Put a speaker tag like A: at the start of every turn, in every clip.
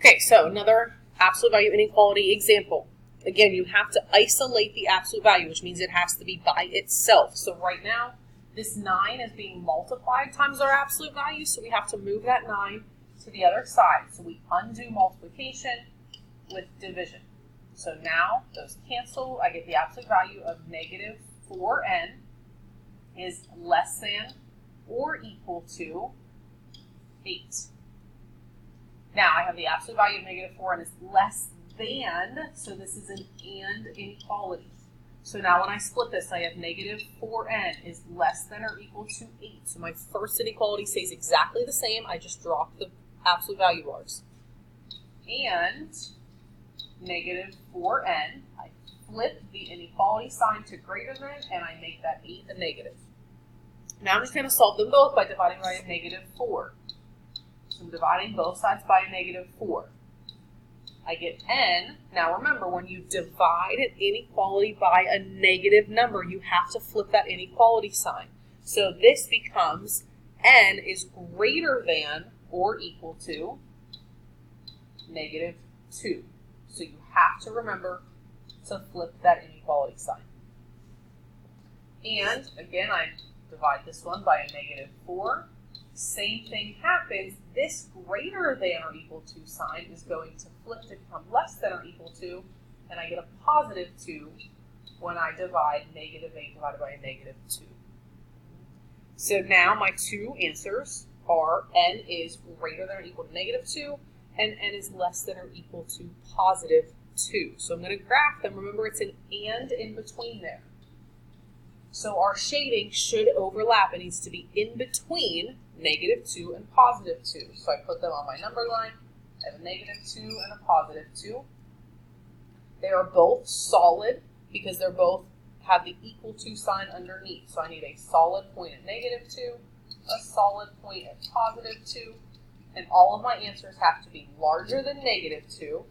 A: Okay, so another absolute value inequality example. Again, you have to isolate the absolute value, which means it has to be by itself. So right now, this 9 is being multiplied times our absolute value, so we have to move that 9 to the other side. So we undo multiplication with division. So now those cancel. I get the absolute value of negative 4n is less than or equal to 8. Now I have the absolute value of negative 4n is less than, so this is an and inequality. So now when I split this, I have negative 4n is less than or equal to 8. So my first inequality stays exactly the same. I just drop the absolute value bars. And negative 4n, I flip the inequality sign to greater than, and I make that 8 a negative. Now I'm just going to solve them both by dividing by a negative 4. So I'm dividing both sides by a negative 4. I get n. Now remember, when you divide an inequality by a negative number, you have to flip that inequality sign. So this becomes n is greater than or equal to negative 2. So you have to remember to flip that inequality sign. And again, I divide this one by a negative 4. Same thing happens. This greater than or equal to sign is going to flip to become less than or equal to, and I get a positive 2 when I divide negative 8 divided by a negative 2. So now my two answers are n is greater than or equal to negative 2, and n is less than or equal to positive 2. So I'm going to graph them. Remember, it's an and in between there. So our shading should overlap. It needs to be in between negative 2 and positive 2. So I put them on my number line. I have a negative 2 and a positive 2. They are both solid because they're both have the equal to sign underneath. So I need a solid point at negative 2, a solid point at positive 2, and all of my answers have to be larger than negative 2,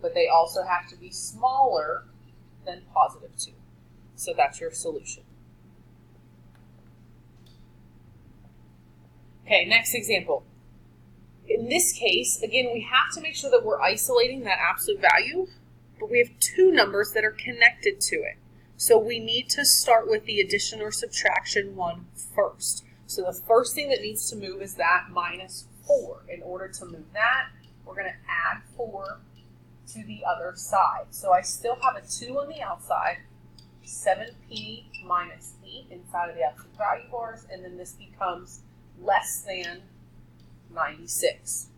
A: but they also have to be smaller than positive 2. So that's your solution. Okay, next example. In this case, again, we have to make sure that we're isolating that absolute value, but we have two numbers that are connected to it. So we need to start with the addition or subtraction one first. So the first thing that needs to move is that minus 4. In order to move that, we're going to add 4 to the other side. So I still have a 2 on the outside, 7p minus 8 inside of the absolute value bars, and then this becomes less than 96.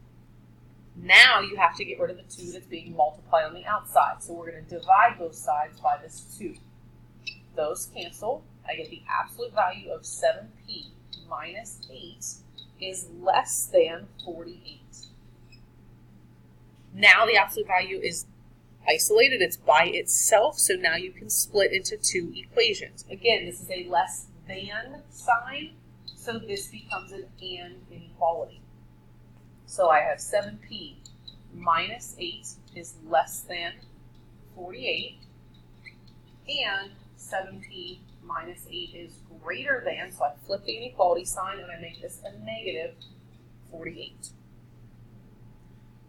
A: Now you have to get rid of the 2 that's being multiplied on the outside. So we're going to divide both sides by this 2. Those cancel. I get the absolute value of 7p minus 8 is less than 48. Now the absolute value is isolated, it's by itself, so now you can split into two equations. Again, this is a less than sign, so this becomes an and inequality. So I have 7p minus 8 is less than 48, and 7p minus 8 is greater than, so I flip the inequality sign and I make this a negative 48.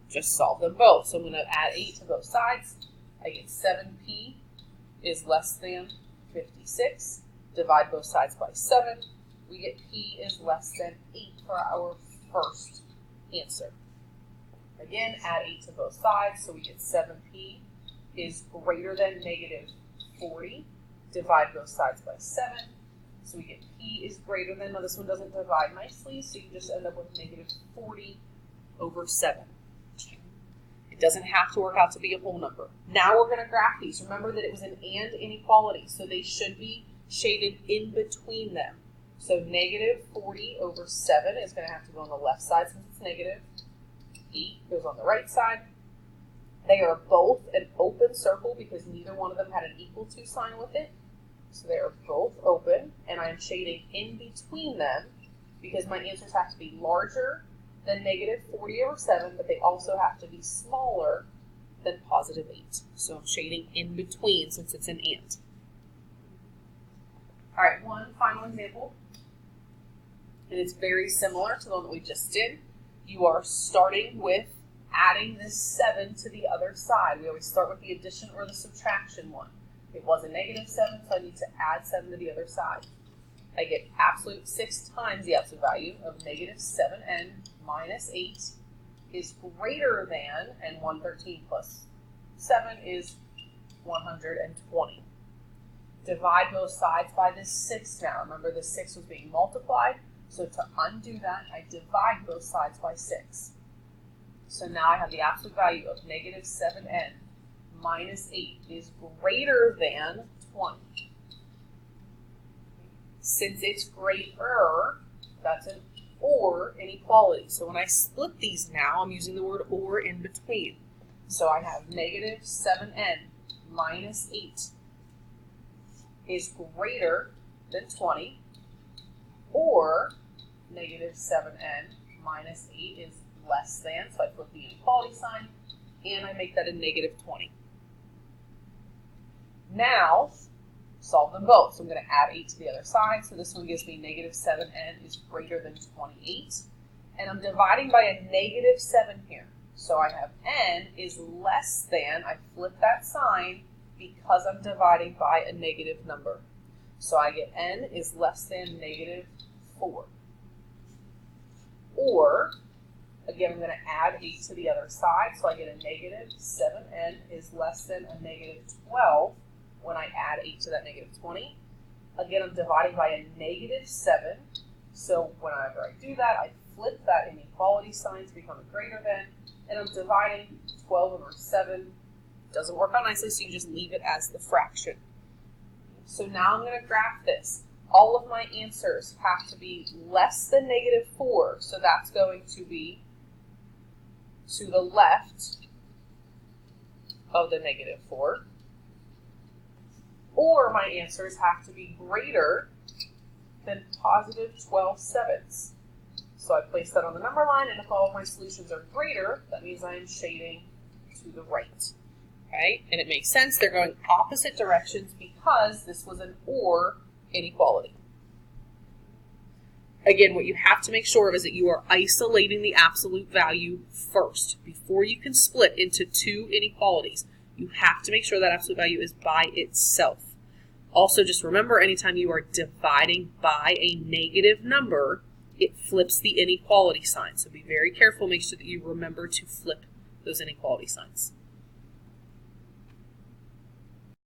A: Just solve them both. So I'm going to add 8 to both sides. I get 7p is less than 56. Divide both sides by 7. We get p is less than 8 for our first answer. Again, add 8 to both sides, so we get 7p is greater than negative 40. Divide both sides by 7. So we get p is greater than, now this one doesn't divide nicely, so you just end up with negative 40 over 7. It doesn't have to work out to be a whole number. Now we're going to graph these. Remember that it was an and inequality, so they should be shaded in between them. So negative 40 over 7 is going to have to go on the left side since it's negative. 8 goes on the right side. They are both an open circle because neither one of them had an equal to sign with it. So they are both open, and I'm shading in between them because my answers have to be larger than negative 40 over 7, but they also have to be smaller than positive 8. So I'm shading in between since it's an and. All right, one final example, and it's very similar to the one that we just did. You are starting with adding this 7 to the other side. We always start with the addition or the subtraction one. It was a negative 7, so I need to add 7 to the other side. I get absolute 6 times the absolute value of negative 7n minus 8 is greater than, and 113 plus 7 is 120. Divide both sides by this 6 now. Remember, the 6 was being multiplied, so to undo that, I divide both sides by 6. So now I have the absolute value of negative 7n minus 8 is greater than 20. Since it's greater, that's an or inequality. So when I split these now, I'm using the word or in between. So I have negative 7n minus 8 is greater than 20, or negative 7n minus 8 is less than, so I flip the inequality sign, and I make that a negative 20. Now, solve them both. So I'm going to add 8 to the other side, so this one gives me negative 7n is greater than 28, and I'm dividing by a negative 7 here. So I have n is less than, I flip that sign because I'm dividing by a negative number. So I get n is less than negative 4. Or, again, I'm going to add 8 to the other side, so I get a negative 7n is less than a negative 12 when I add 8 to that negative 20. Again, I'm dividing by a negative 7, so whenever I do that, I flip that inequality sign to become a greater than, and I'm dividing 12 over 7. Doesn't work out nicely, so you just leave it as the fraction. So now I'm going to graph this. All of my answers have to be less than negative 4, so that's going to be to the left of the negative 4. Or my answers have to be greater than positive 12 sevenths. So I place that on the number line, and if all of my solutions are greater, that means I am shading to the right. Okay, and it makes sense. They're going opposite directions because this was an or inequality. Again, what you have to make sure of is that you are isolating the absolute value first. Before you can split into two inequalities, you have to make sure that absolute value is by itself. Also, just remember, anytime you are dividing by a negative number, it flips the inequality sign. So be very careful. Make sure that you remember to flip those inequality signs.